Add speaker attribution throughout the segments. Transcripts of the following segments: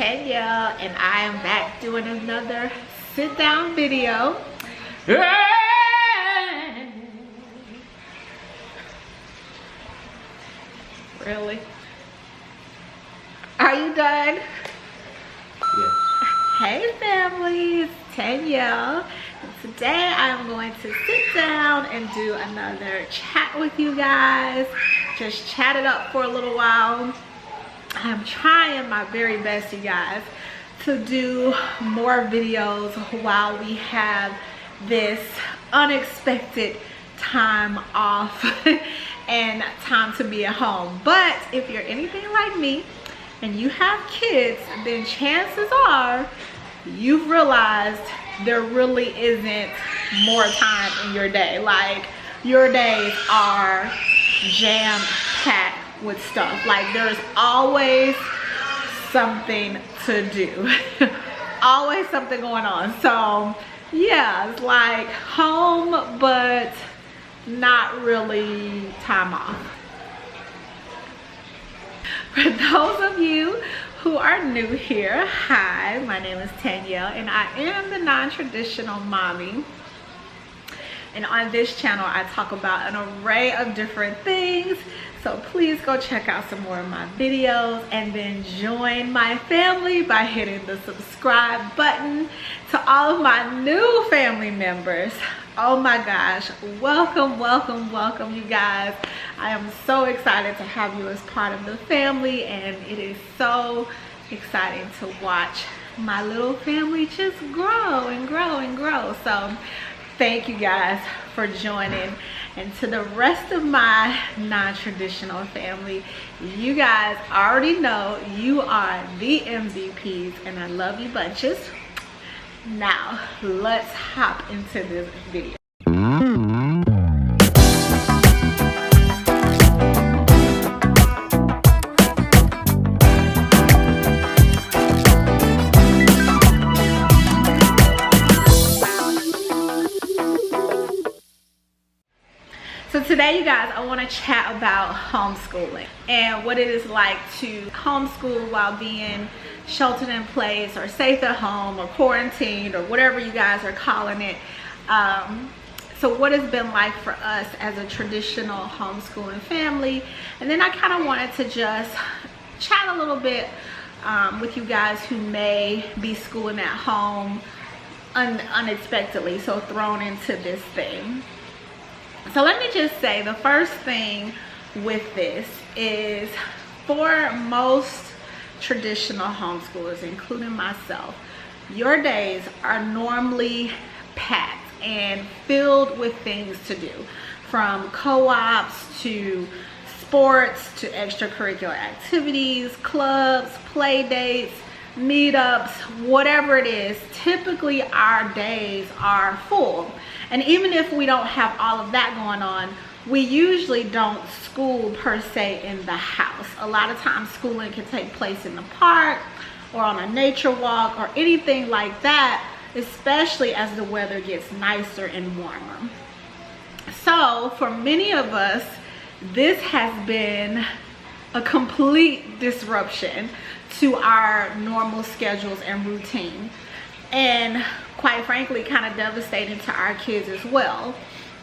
Speaker 1: Tanya, and I am back doing another sit down video. Really? Are you done?
Speaker 2: Yes.
Speaker 1: Hey family, it's Tanya. And today I'm going to sit down and do another chat with you guys. Just chat it up for a little while. I'm trying my very best, you guys, to do more videos while we have this unexpected time off and time to be at home. But if you're anything like me and you have kids, then chances are you've realized there really isn't more time in your day. Like, your days are jam-packed with stuff. Like, there's always something to do. Always something going on. So yeah, it's like home but not really time off. For those of you who are new here, hi, my name is Tanya and I am the non-traditional mommy. And on this channel, I talk about an array of different things. So please go check out some more of my videos and then join my family by hitting the subscribe button. To all of my new family members, oh my gosh, welcome, welcome, welcome, you guys. I am so excited to have you as part of the family, and it is so exciting to watch my little family just grow and grow and grow. So thank you guys for joining. And to the rest of my non-traditional family, you guys already know you are the MVPs and I love you bunches. Now let's hop into this video. So today, you guys, I want to chat about homeschooling and what it is like to homeschool while being sheltered in place or safe at home or quarantined or whatever you guys are calling it. So what it's been like for us as a traditional homeschooling family. And then I kind of wanted to just chat a little bit with you guys who may be schooling at home unexpectedly, so thrown into this thing. So let me just say, the first thing with this is, for most traditional homeschoolers, including myself, your days are normally packed and filled with things to do, from co-ops to sports to extracurricular activities, clubs, play dates, meetups, whatever it is. Typically our days are full. And even if we don't have all of that going on, we usually don't school per se in the house. A lot of times schooling can take place in the park or on a nature walk or anything like that, especially as the weather gets nicer and warmer. So for many of us, this has been a complete disruption to our normal schedules and routine. And quite frankly, kind of devastating to our kids as well.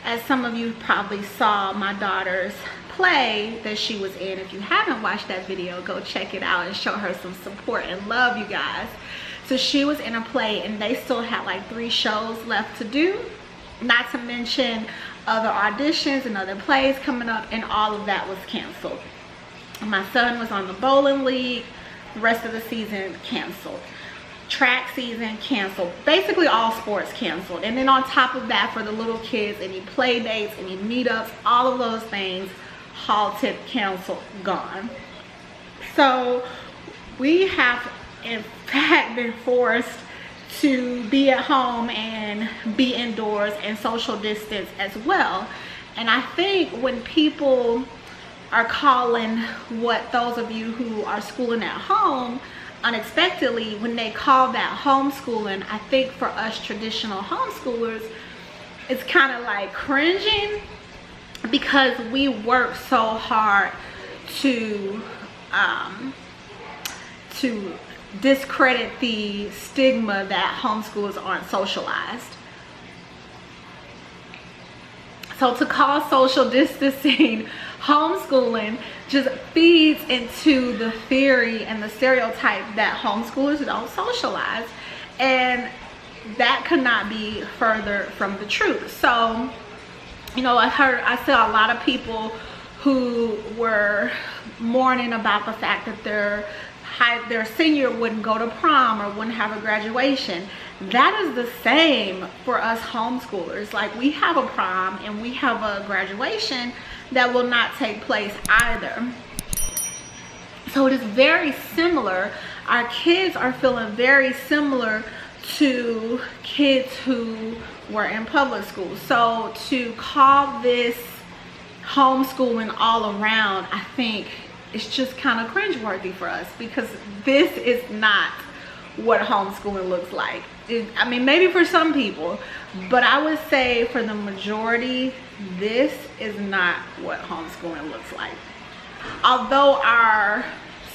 Speaker 1: As some of you probably saw my daughter's play that she was in. If you haven't watched that video, go check it out and show her some support and love, you guys. So she was in a play and they still had like 3 shows left to do, not to mention other auditions and other plays coming up, and all of that was canceled. My son was on the bowling league, the rest of the season canceled. Track season canceled. Basically all sports canceled. And then on top of that, for the little kids, any play dates, any meetups, all of those things halted, canceled, gone. So we have in fact been forced to be at home and be indoors and social distance as well. And I think when people are calling what those of you who are schooling at home unexpectedly, when they call that homeschooling, I think for us traditional homeschoolers, it's kind of like cringing, because we work so hard to discredit the stigma that homeschoolers aren't socialized. So to call social distancing homeschooling just feeds into the theory and the stereotype that homeschoolers don't socialize, and that could not be further from the truth. So, you know, I saw a lot of people who were mourning about the fact that their senior wouldn't go to prom or wouldn't have a graduation. That is the same for us homeschoolers. Like, we have a prom and we have a graduation that will not take place either. So it is very similar. Our kids are feeling very similar to kids who were in public school. So to call this homeschooling all around, I think it's just kind of cringeworthy for us, because this is not what homeschooling looks like. I mean, maybe for some people, but I would say for the majority, this is not what homeschooling looks like. Although our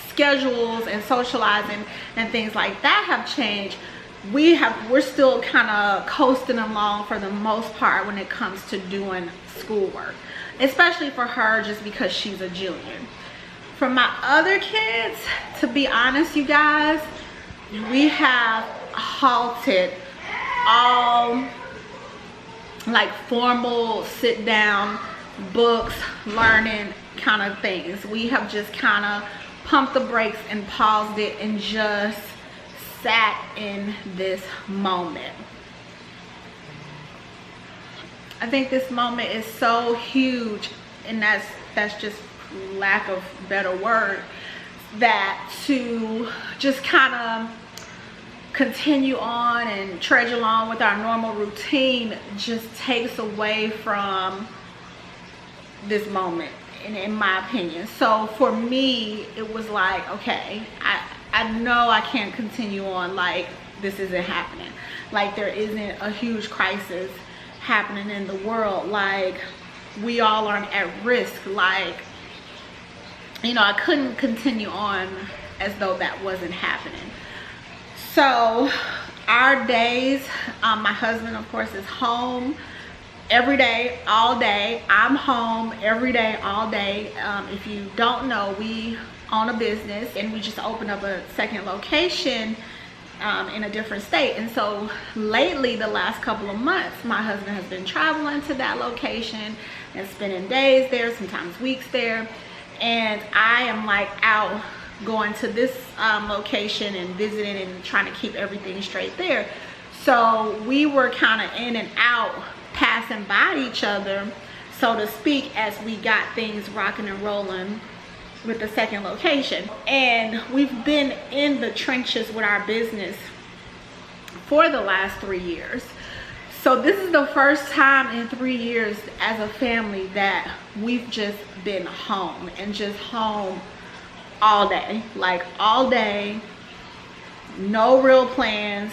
Speaker 1: schedules and socializing and things like that have changed, we're still kind of coasting along for the most part when it comes to doing schoolwork, especially for her, just because she's a junior. For my other kids, to be honest, you guys, we have halted all like formal sit down books learning kind of things. We have just kind of pumped the brakes and paused it and just sat in this moment. I think this moment is so huge, and that's just lack of better word, that to just kind of continue on and trudge along with our normal routine just takes away from this moment, in my opinion. So for me, it was like, okay, I know I can't continue on like this isn't happening, like there isn't a huge crisis happening in the world, like we all aren't at risk. Like, you know, I couldn't continue on as though that wasn't happening. So our days, my husband of course is home every day, all day. I'm home every day, all day. If you don't know, we own a business and we just opened up a second location in a different state. And so lately, the last couple of months, my husband has been traveling to that location and spending days there, sometimes weeks there. And I am like out going to this location and visiting and trying to keep everything straight there. So we were kind of in and out, passing by each other, so to speak, as we got things rocking and rolling with the second location. And we've been in the trenches with our business for the last 3 years. So this is the first time in 3 years as a family that we've just been home, and just home all day, like all day, no real plans,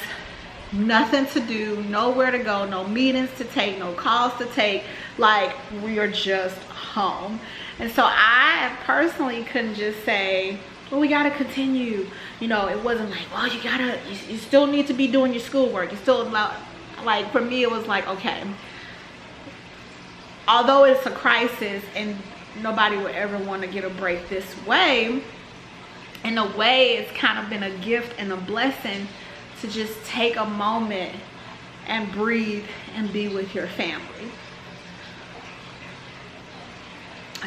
Speaker 1: nothing to do, nowhere to go, no meetings to take, no calls to take, like we are just home. And so I personally couldn't just say, well, we gotta continue. You know, it wasn't like, well, you still need to be doing your schoolwork. You still, like, for me, it was like, okay, although it's a crisis and nobody would ever want to get a break this way, in a way, it's kind of been a gift and a blessing to just take a moment and breathe and be with your family.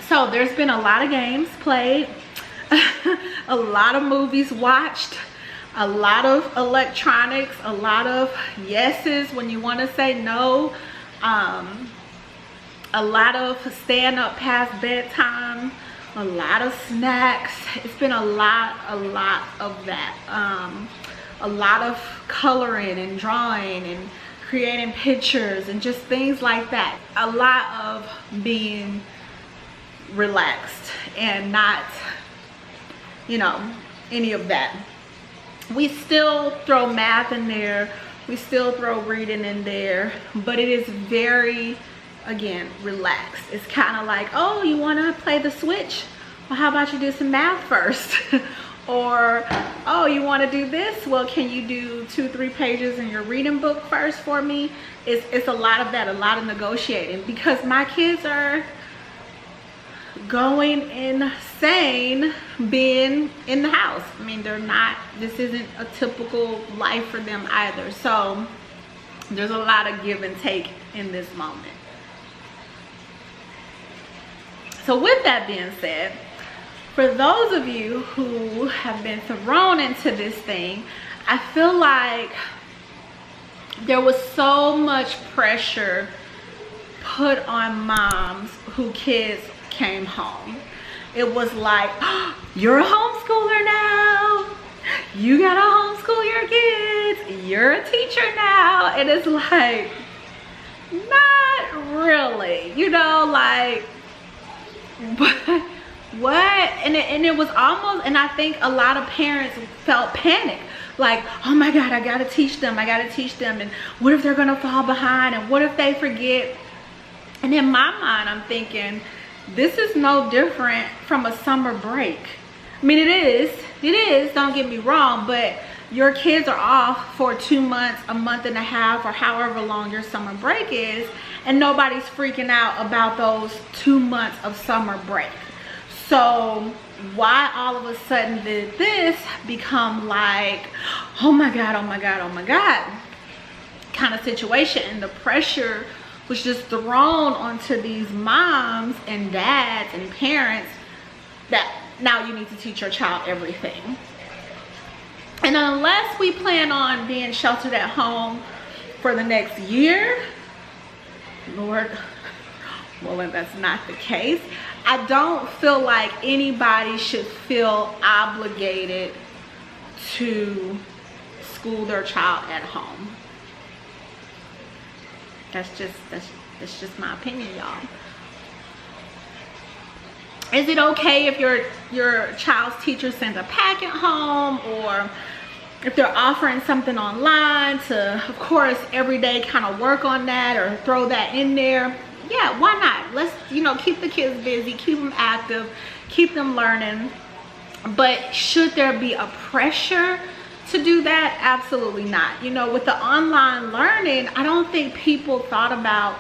Speaker 1: So there's been a lot of games played, a lot of movies watched, a lot of electronics, a lot of yeses when you want to say no, a lot of staying up past bedtime, a lot of snacks. It's been a lot of that. A lot of coloring and drawing and creating pictures and just things like that. A lot of being relaxed and not, you know, any of that. We still throw math in there, we still throw reading in there, but it is very, again, relaxed. It's kind of like, oh, you want to play the Switch? Well, how about you do some math first? Or, oh, you want to do this? Well, can you do 2-3 pages in your reading book first for me? It's a lot of that, a lot of negotiating, because my kids are going insane being in the house. I mean, they're not, this isn't a typical life for them either. So there's a lot of give and take in this moment. So with that being said, for those of you who have been thrown into this thing, I feel like there was so much pressure put on moms whose kids came home. It was like, oh, you're a homeschooler now. You gotta homeschool your kids. You're a teacher now. And it's like, not really, you know, like, but what? And it was almost, and I think a lot of parents felt panic, like, oh my God, I gotta teach them, and what if they're gonna fall behind, and what if they forget? And in my mind, I'm thinking, this is no different from a summer break. I mean, it is, don't get me wrong, but your kids are off for 2 months, a month and a half, or however long your summer break is, and nobody's freaking out about those 2 months of summer break. So why all of a sudden did this become like, oh my God, oh my God, oh my God kind of situation? And the pressure was just thrown onto these moms and dads and parents that now you need to teach your child everything. And unless we plan on being sheltered at home for the next year, Lord willing, that's not the case, I don't feel like anybody should feel obligated to school their child at home. That's just my opinion, y'all. Is it okay if your child's teacher sends a packet home, or if they're offering something online to, of course, every day kind of work on that or throw that in there? Yeah, why not? Let's, you know, keep the kids busy, keep them active, keep them learning. But should there be a pressure to do that? Absolutely not. You know, with the online learning, I don't think people thought about,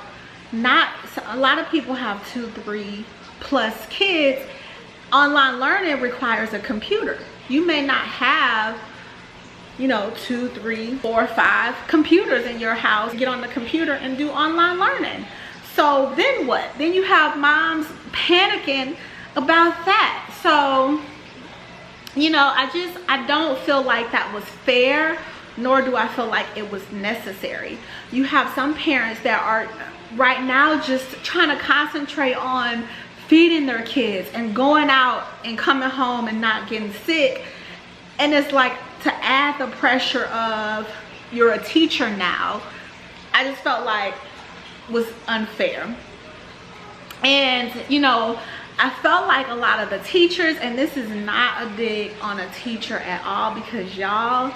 Speaker 1: a lot of people have 2-3 plus kids. Online learning requires a computer. You may not have, you know, 2, 3, 4, 5 computers in your house. Get on the computer and do online learning. So then what? Then you have moms panicking about that. So, you know, I don't feel like that was fair, nor do I feel like it was necessary. You have some parents that are right now just trying to concentrate on feeding their kids and going out and coming home and not getting sick. And it's like, to add the pressure of you're a teacher now, I just felt like was unfair. And you know, I felt like a lot of the teachers, and this is not a dig on a teacher at all, because y'all,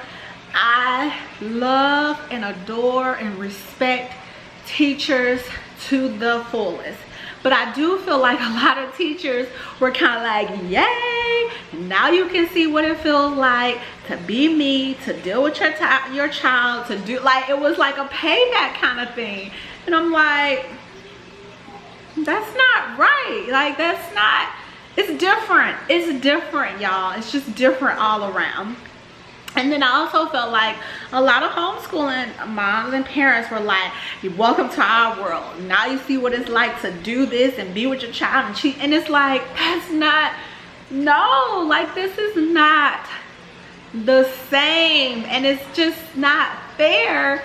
Speaker 1: I love and adore and respect teachers to the fullest. But I do feel like a lot of teachers were kind of like, yay, now you can see what it feels like to be me, to deal with your child, to do, like, it was like a payback kind of thing. And I'm like, that's not right. Like, that's not, it's different. It's different, y'all. It's just different all around. And then I also felt like a lot of homeschooling moms and parents were like, welcome to our world. Now you see what it's like to do this and be with your child and cheat. And it's like, that's not, no, like, this is not the same. And it's just not fair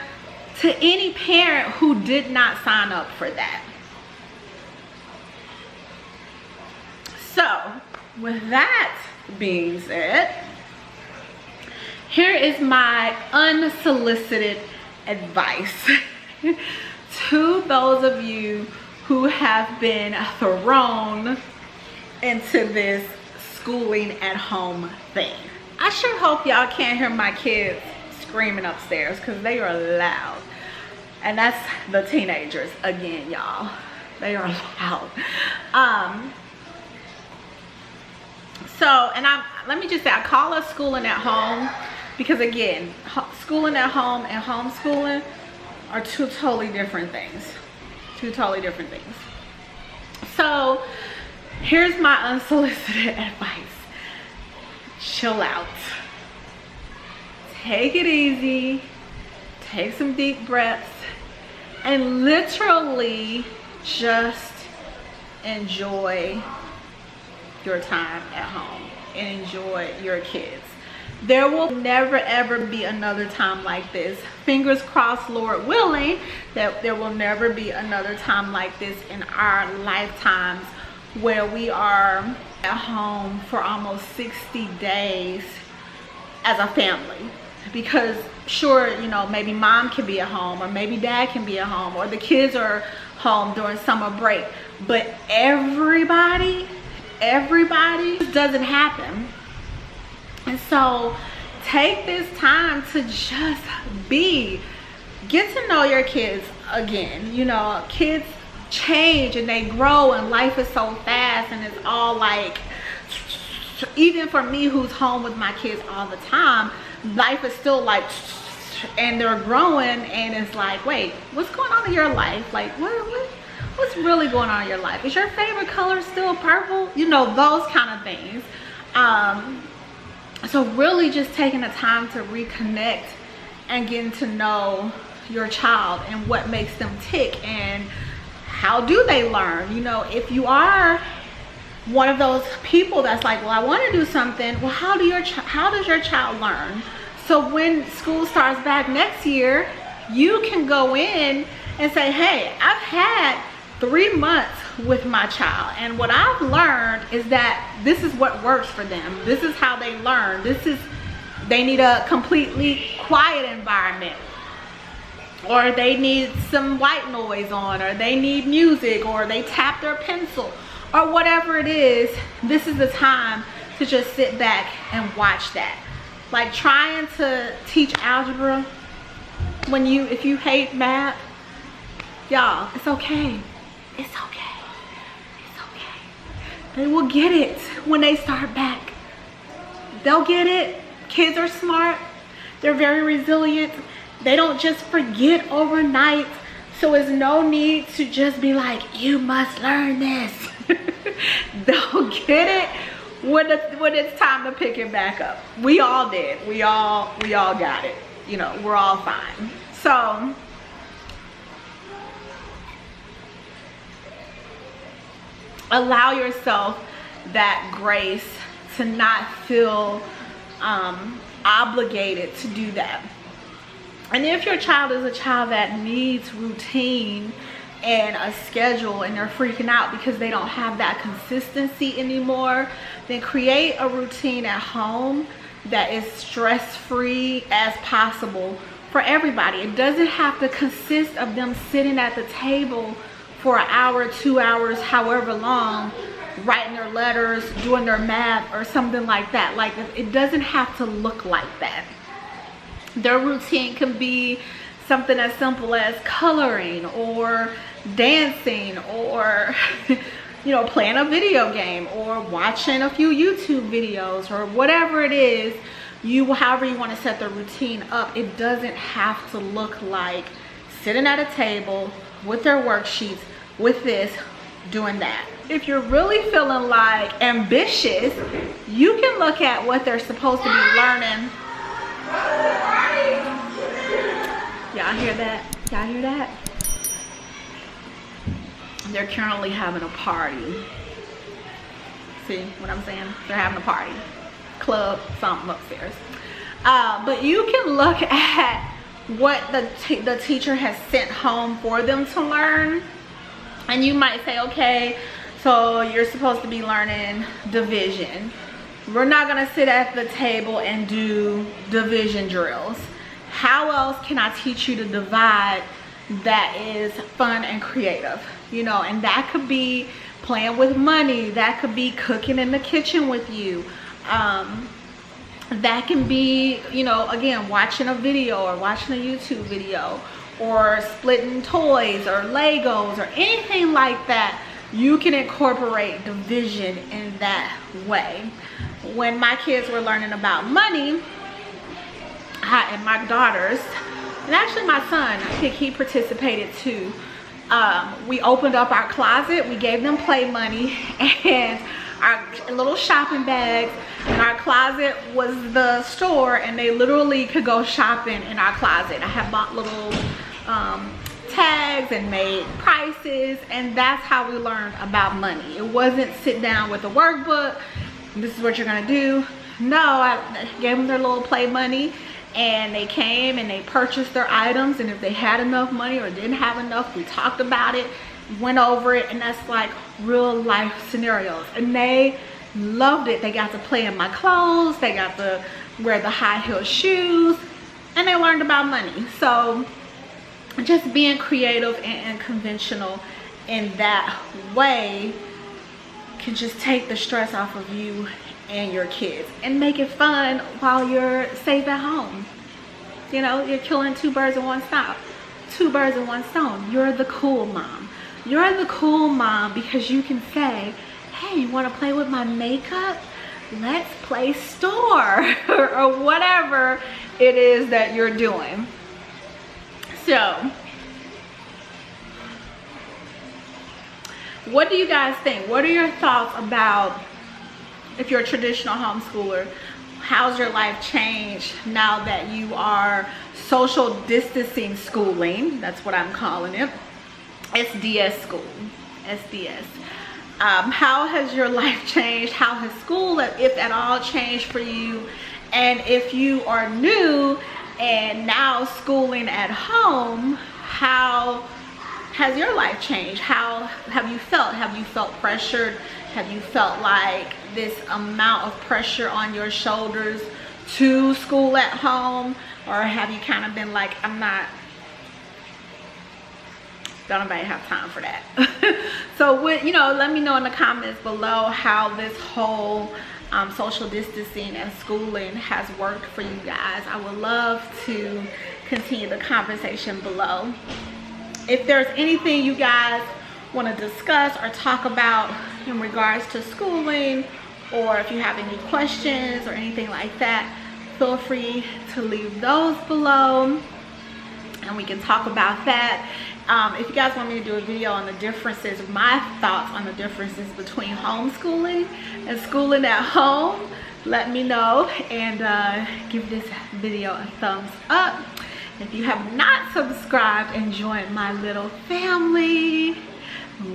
Speaker 1: to any parent who did not sign up for that. So with that being said, here is my unsolicited advice to those of you who have been thrown into this schooling at home thing. I sure hope y'all can't hear my kids screaming upstairs, because they are loud. And that's the teenagers again, y'all. They are loud. So, and let me just say, I call us schooling at home because, again, schooling at home and homeschooling are two totally different things. Two totally different things. So, here's my unsolicited advice. Chill out. Take it easy. Take some deep breaths. And literally just enjoy your time at home and enjoy your kids. There will never ever be another time like this. Fingers crossed, Lord willing, that there will never be another time like this in our lifetimes where we are at home for almost 60 days as a family. Because sure, you know, maybe mom can be at home, or maybe dad can be at home, or the kids are home during summer break, but everybody doesn't happen. And so take this time to just get to know your kids again. You know, kids change and they grow, and life is so fast, and it's all like, even for me who's home with my kids all the time, life is still like, and they're growing, and it's like, wait, what's going on in your life? Like, what's really going on in your life? Is your favorite color still purple? You know, those kind of things. So really just taking the time to reconnect and getting to know your child and what makes them tick and how do they learn. You know, if you are one of those people that's like, well, I want to do something, well, how does your child learn? So when school starts back next year, you can go in and say, hey, I've had 3 months with my child, and what I've learned is that this is what works for them. This is how they learn. They need a completely quiet environment, or they need some white noise on, or they need music, or they tap their pencil, or whatever it is. This is the time to just sit back and watch that. Like trying to teach algebra if you hate math, y'all, it's okay. It's okay. It's okay. They will get it when they start back. They'll get it. Kids are smart. They're very resilient. They don't just forget overnight. So there's no need to just be like, you must learn this. They'll get it when it's time to pick it back up. We all did. We all got it. You know, we're all fine. So allow yourself that grace to not feel obligated to do that. And if your child is a child that needs routine and a schedule, and they're freaking out because they don't have that consistency anymore, then create a routine at home that is stress-free as possible for everybody. It doesn't have to consist of them sitting at the table for an hour, 2 hours, however long, writing their letters, doing their math, or something like that. Like, it doesn't have to look like that. Their routine can be something as simple as coloring or dancing or you know, playing a video game or watching a few YouTube videos or whatever it is. However you want to set the routine up, it doesn't have to look like sitting at a table with their worksheets, with this, doing that. If you're really feeling like ambitious, you can look at what they're supposed to be learning. Y'all hear that? Y'all hear that? They're currently having a party. See what I'm saying? They're having a party. Club, something upstairs. But you can look at what the teacher has sent home for them to learn. And you might say, okay, so you're supposed to be learning division. We're not gonna sit at the table and do division drills. How else can I teach you to divide that is fun and creative? You know, and that could be playing with money. That could be cooking in the kitchen with you. That can be, you know, again, watching a video or watching a YouTube video or splitting toys or Legos or anything like that. You can incorporate division in that way. when my kids were learning about money, and my daughters, and actually my son, I think he participated too. We opened up our closet, we gave them play money and our little shopping bags, and our closet was the store, and they literally could go shopping in our closet. I have bought little tags and made prices, and that's how we learned about money. It wasn't sit down with a workbook, this is what you're gonna do. No, I gave them their little play money, and they came and they purchased their items, and if they had enough money or didn't have enough, we talked about it, went over it, and that's like real life scenarios, and they loved it. They got to play in my clothes, they got to wear the high heel shoes, and they learned about money. So just being creative and conventional in that way can just take the stress off of you and your kids and make it fun while you're safe at home. You know, you're killing two birds in one stone. You're the cool mom. You're the cool mom because you can say, hey, you want to play with my makeup? Let's play store or whatever it is that you're doing. So what do you guys think? What are your thoughts about, if you're a traditional homeschooler, how's your life changed now that you are social distancing schooling? That's what I'm calling it. SDS school, SDS. How has your life changed? How has school, if at all, changed for you? And if you are new and now schooling at home, how has your life changed? How have you felt? Have you felt pressured? Have you felt like this amount of pressure on your shoulders to school at home? Or have you kind of been like, don't nobody have time for that? So you know, let me know in the comments below how this whole social distancing and schooling has worked for you guys. I would love to continue the conversation below. If there's anything you guys want to discuss or talk about in regards to schooling, or if you have any questions or anything like that, feel free to leave those below and we can talk about that. If you guys want me to do a video on the differences, my thoughts on the differences between homeschooling and schooling at home, let me know, and give this video a thumbs up. If you have not subscribed and joined my little family,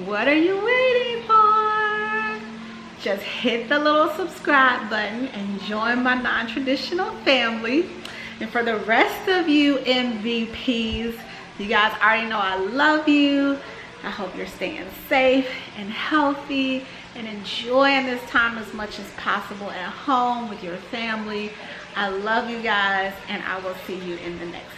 Speaker 1: what are you waiting for? Just hit the little subscribe button and join my non-traditional family. And for the rest of you MVPs, you guys already know I love you. I hope you're staying safe and healthy and enjoying this time as much as possible at home with your family. I love you guys, and I will see you in the next